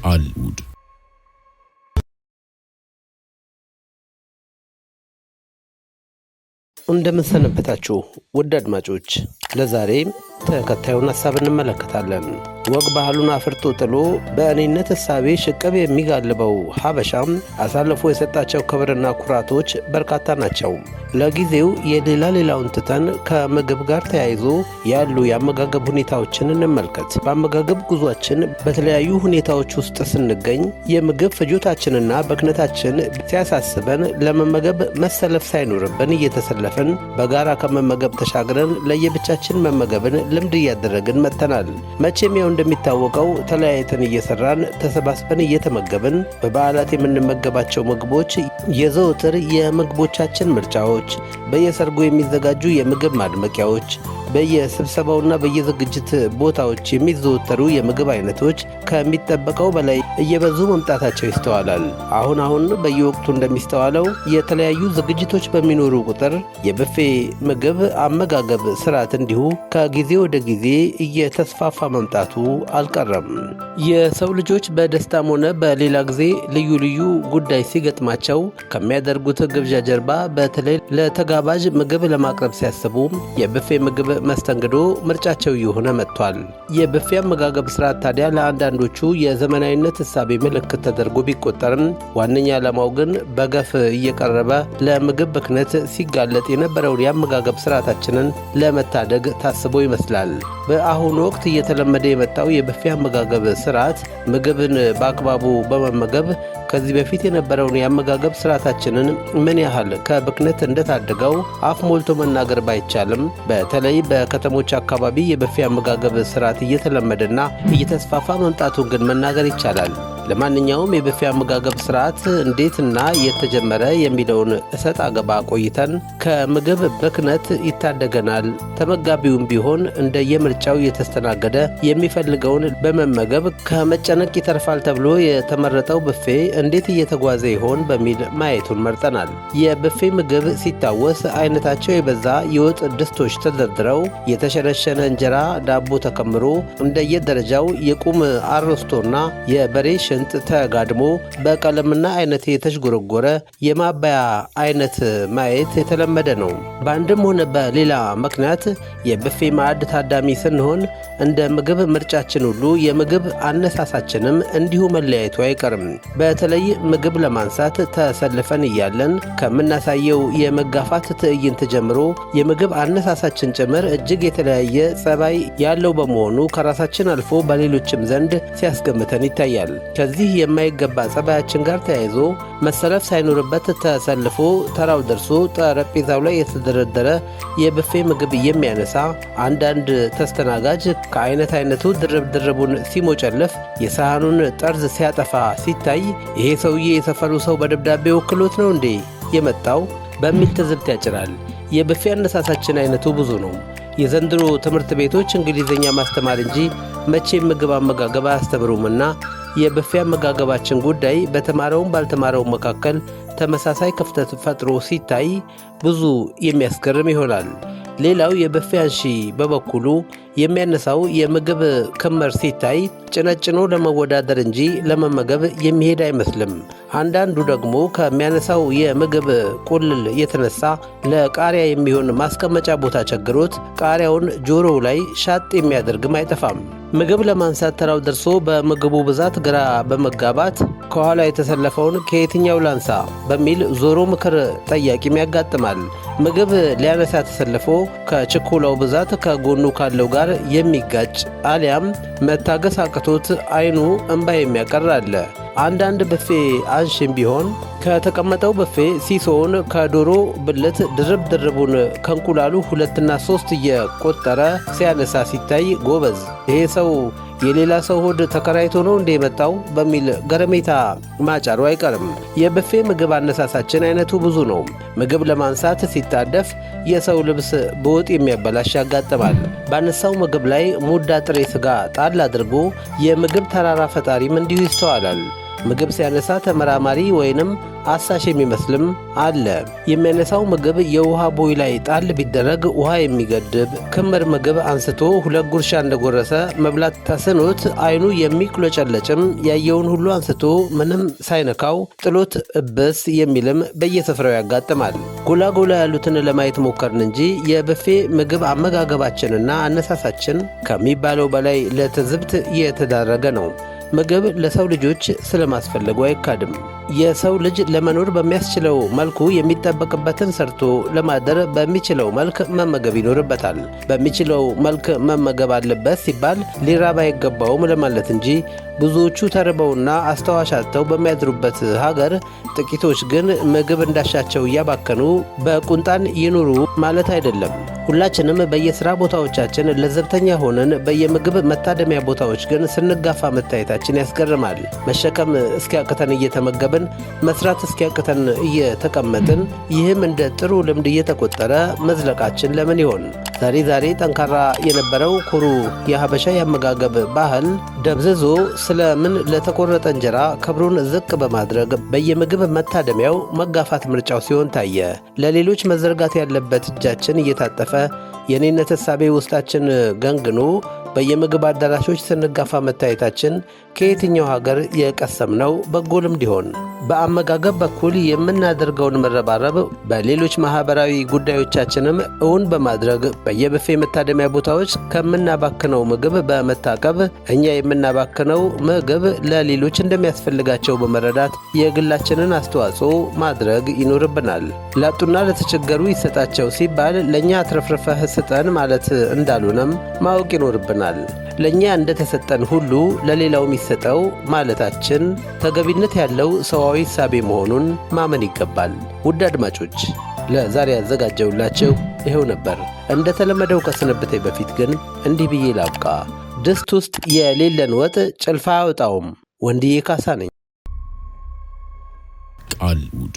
አልሙድ እንደምንሰነበታችሁ ውድ አድማጮች፣ ለዛሬ ተከታዩን ሐሳብ እንመለከታለን። ወግ ባህሉን አፍርጦ ጥሎ በእኔነት እሳቤ ሽቅብ የሚጋልበው ሀበሻም አሳልፎ የሰጣቸው ክብርና ኩራቶች በርካታ ናቸው። ለጊዜው ሌላውን ትተን ከምግብ ጋር ተያይዞ ያሉ የአመጋገብ ሁኔታዎችን እንመልከት። በአመጋገብ ጉዟችን በተለያዩ ሁኔታዎች ውስጥ ስንገኝ የምግብ ፍጆታችንና ብክነታችን ሲያሳስበን ለመመገብ መሰለፍ ሳይኖርብን እየተሰለፍን በጋራ ከመመገብ ተሻግረን ለየብቻችን መመገብን ልምድ እያደረግን መጥተናል። መቼም ያው እንደሚታወቀው ተለያይተን እየሰራን ተሰባስበን እየተመገብን በበዓላት የምንመገባቸው ምግቦች የዘወትር የምግቦቻችን ምርጫዎች፣ በየሰርጉ የሚዘጋጁ የምግብ ማድመቂያዎች፣ በየስብሰባውና በየዝግጅት ቦታዎች የሚዘወተሩ የምግብ አይነቶች ከሚጠበቀው በላይ እየበዙ መምጣታቸው ይስተዋላል። አሁን በየወቅቱ እንደሚስተዋለው የተለያዩ ዝግጅቶች በሚኖሩ ቁጥር የብፌ ምግብ አመጋገብ ስርዓት እንዲሁ ከጊዜ ወደ ጊዜ እየተስፋፋ መምጣቱ አልቀረም። የሰው ልጆች በደስታም ሆነ በሌላ ጊዜ ልዩ ጉዳይ ሲገጥማቸው ከሚያደርጉት ግብዣ ጀርባ በተለይ ለተጋባዥ ምግብ ለማቅረብ ሲያስቡ የብፌ ምግብ መስተንግዶ ምርጫቸው እየሆነ መጥቷል። የብፌ አመጋገብ ስርዓት ታዲያ ለአንዳንዶቹ የዘመናዊነት እሳቤ ምልክት ተደርጎ ቢቆጠርም ዋነኛ ዓላማው ግን በገፍ እየቀረበ ለምግብ ብክነት ሲጋለጥ የነበረውን የአመጋገብ ስርዓታችንን ለመታደግ ታስቦ ይመስላል። በአሁኑ ወቅት እየተለመደ የመጣው የብፌ አመጋገብ ስርዓት ምግብን በአግባቡ በመመገብ ከዚህ በፊት የነበረውን የአመጋገብ ስርዓታችንን ምን ያህል ከብክነት እንደታደገው አፍ ሞልቶ መናገር ባይቻልም በተለይ በከተሞች አካባቢ የብፌ አመጋገብ ስርዓት እየተለመደና እየተስፋፋ መምጣቱን ግን መናገር ይቻላል። ለማንኛውም የብፌ አመጋገብ ስርዓት እንዴትና የተጀመረ የሚለውን እሰጥ አገባ ቆይተን ከምግብ ብክነት ይታደገናል፣ ተመጋቢውም ቢሆን እንደየምርጫው እየተስተናገደ የሚፈልገውን በመመገብ ከመጨነቅ ይተርፋል ተብሎ የተመረጠው ብፌ እንዴት እየተጓዘ ይሆን በሚል ማየቱን መርጠናል። የብፌ ምግብ ሲታወስ አይነታቸው የበዛ የወጥ ድስቶች ተደርድረው የተሸረሸነ እንጀራ ዳቦ ተከምሮ እንደየደረጃው የቁም አሮስቶና የበሬ ሽንጥ ተጋድሞ በቀለምና አይነት የተሽጎረጎረ የማባያ አይነት ማየት የተለመደ ነው። በአንድም ሆነ በሌላ ምክንያት የብፌ ማዕድ ታዳሚ ስንሆን እንደ ምግብ ምርጫችን ሁሉ የምግብ አነሳሳችንም እንዲሁ መለያየቱ አይቀርም። በተለይ ምግብ ለማንሳት ተሰልፈን እያለን ከምናሳየው የመጋፋት ትዕይንት ጀምሮ የምግብ አነሳሳችን ጭምር እጅግ የተለያየ ጸባይ ያለው በመሆኑ ከራሳችን አልፎ በሌሎችም ዘንድ ሲያስገምተን ይታያል። ከዚህ የማይገባ ጸባያችን ጋር ተያይዞ መሰለፍ ሳይኖርበት ተሰልፎ ተራው ደርሶ ጠረጴዛው ላይ የተደረደረ የብፌ ምግብ የሚያነሳ አንዳንድ ተስተናጋጅ ከአይነቱ ድርቡን ሲሞጨለፍ የሳህኑን ጠርዝ ሲያጠፋ ሲታይ ይሄ ሰውዬ የሰፈሩ ሰው በደብዳቤ ወክሎት ነው እንዴ የመጣው በሚል ትዝብት ያጭራል። የብፌ አነሳሳችን አይነቱ ብዙ ነው። የዘንድሮ ትምህርት ቤቶች እንግሊዝኛ ማስተማር እንጂ መቼም ምግብ አመጋገብ አያስተምሩምና የብፌ አመጋገባችን ጉዳይ በተማረውም ባልተማረውም መካከል ተመሳሳይ ክፍተት ፈጥሮ ሲታይ ብዙ የሚያስገርም ይሆናል። ሌላው የብፌ አንሺ በበኩሉ የሚያነሳው የምግብ ክምር ሲታይ ጭነጭኖ ለመወዳደር እንጂ ለመመገብ የሚሄድ አይመስልም። አንዳንዱ ደግሞ ከሚያነሳው የምግብ ቁልል የተነሳ ለቃሪያ የሚሆን ማስቀመጫ ቦታ ቸግሮት ቃሪያውን ጆሮው ላይ ሻጥ የሚያደርግም አይጠፋም። ምግብ ለማንሳት ተራው ደርሶ በምግቡ ብዛት ግራ በመጋባት ከኋላ የተሰለፈውን ከየትኛው ላንሳ በሚል ዞሮ ምክር ጠያቂም ያጋጥማል። ምግብ ሊያነሳ ተሰልፎ ከችኮላው ብዛት ከጎኑ ካለው ጋር የሚጋጭ አሊያም መታገስ አቅቶት አይኑ እንባ የሚያቀር አለ። አንዳንድ ብፌ አንሺም ቢሆን ከተቀመጠው ብፌ ሲሶውን ከዶሮ ብልት ድርቡን ከእንቁላሉ 2 እና 3 እየቆጠረ ሲያነሳ ሲታይ ጎበዝ፣ ይሄ ሰው የሌላ ሰው ሆድ ተከራይቶ ነው እንደ የመጣው በሚል ገረሜታ ማጫሩ አይቀርም። የብፌ ምግብ አነሳሳችን አይነቱ ብዙ ነው። ምግብ ለማንሳት ሲጣደፍ የሰው ልብስ በወጥ የሚያበላሽ ያጋጥማል። ባነሳው ምግብ ላይ ሙዳ ጥሬ ስጋ ጣል አድርጎ የምግብ ተራራ ፈጣሪም እንዲሁ ይስተዋላል። ምግብ ሲያነሳ ተመራማሪ ወይንም አሳሽ የሚመስልም አለ። የሚያነሳው ምግብ የውሃ ቦይ ላይ ጣል ቢደረግ ውሃ የሚገድብ ክምር ምግብ አንስቶ 2 ጉርሻ እንደጎረሰ መብላት ተስኖት አይኑ የሚቁለጨለጭም ያየውን ሁሉ አንስቶ ምንም ሳይነካው ጥሎት እብስ የሚልም በየስፍራው ያጋጥማል። ጎላ ጎላ ያሉትን ለማየት ሞከርን እንጂ የብፌ ምግብ አመጋገባችንና አነሳሳችን ከሚባለው በላይ ለትዝብት የተዳረገ ነው። ምግብ ለሰው ልጆች ስለማስፈለጉ አይካድም። የሰው ልጅ ለመኖር በሚያስችለው መልኩ የሚጠበቅበትን ሰርቶ ለማደር በሚችለው መልክ መመገብ ይኖርበታል። በሚችለው መልክ መመገብ አለበት ሲባል ሊራብ አይገባውም ለማለት እንጂ ብዙዎቹ ተርበውና አስተዋሻተው በሚያድሩበት ሀገር ጥቂቶች ግን ምግብ እንዳሻቸው እያባከኑ በቁንጣን ይኑሩ ማለት አይደለም። ሁላችንም በየሥራ ቦታዎቻችን ለዘብተኛ ሆነን በየምግብ መታደሚያ ቦታዎች ግን ስንጋፋ መታየታችን ያስገርማል። መሸከም እስኪያቅተን እየተመገብን መስራት እስኪያቅተን እየተቀመጥን ይህም እንደ ጥሩ ልምድ እየተቆጠረ መዝለቃችን ለምን ይሆን? ዛሬ ጠንካራ የነበረው ኩሩ የሀበሻ የአመጋገብ ባህል ደብዝዞ ስለምን ለተቆረጠ እንጀራ ክብሩን ዝቅ በማድረግ በየምግብ መታደሚያው መጋፋት ምርጫው ሲሆን ታየ። ለሌሎች መዘርጋት ያለበት እጃችን እየታጠፈ የኔነት እሳቤ ውስጣችን ገንግኖ በየምግብ አዳራሾች ስንጋፋ መታየታችን ከየትኛው ሀገር የቀሰምነው በጎ ልምድ ይሆን? በአመጋገብ በኩል የምናደርገውን መረባረብ በሌሎች ማህበራዊ ጉዳዮቻችንም እውን በማድረግ በየብፌ መታደሚያ ቦታዎች ከምናባክነው ምግብ በመታቀብ እኛ የምናባክነው ምግብ ለሌሎች እንደሚያስፈልጋቸው በመረዳት የግላችንን አስተዋጽኦ ማድረግ ይኖርብናል። ላጡና ለተቸገሩ ይሰጣቸው ሲባል ለእኛ አትረፍርፈህ ስጠን ማለት እንዳልሆነም ማወቅ ይኖርብናል። ለእኛ እንደተሰጠን ሁሉ ለሌላውም ይሰጠው ማለታችን ተገቢነት ያለው ሰዋዊ እሳቤ መሆኑን ማመን ይገባል። ውድ አድማጮች ለዛሬ ያዘጋጀውላችሁ ይኸው ነበር። እንደተለመደው ከስንብቴ በፊት ግን እንዲህ ብዬ ላብቃ። ድስት ውስጥ የሌለን ወጥ ጭልፋ አያወጣውም። ወንድዬ ካሳ ነኝ። ቃልውድ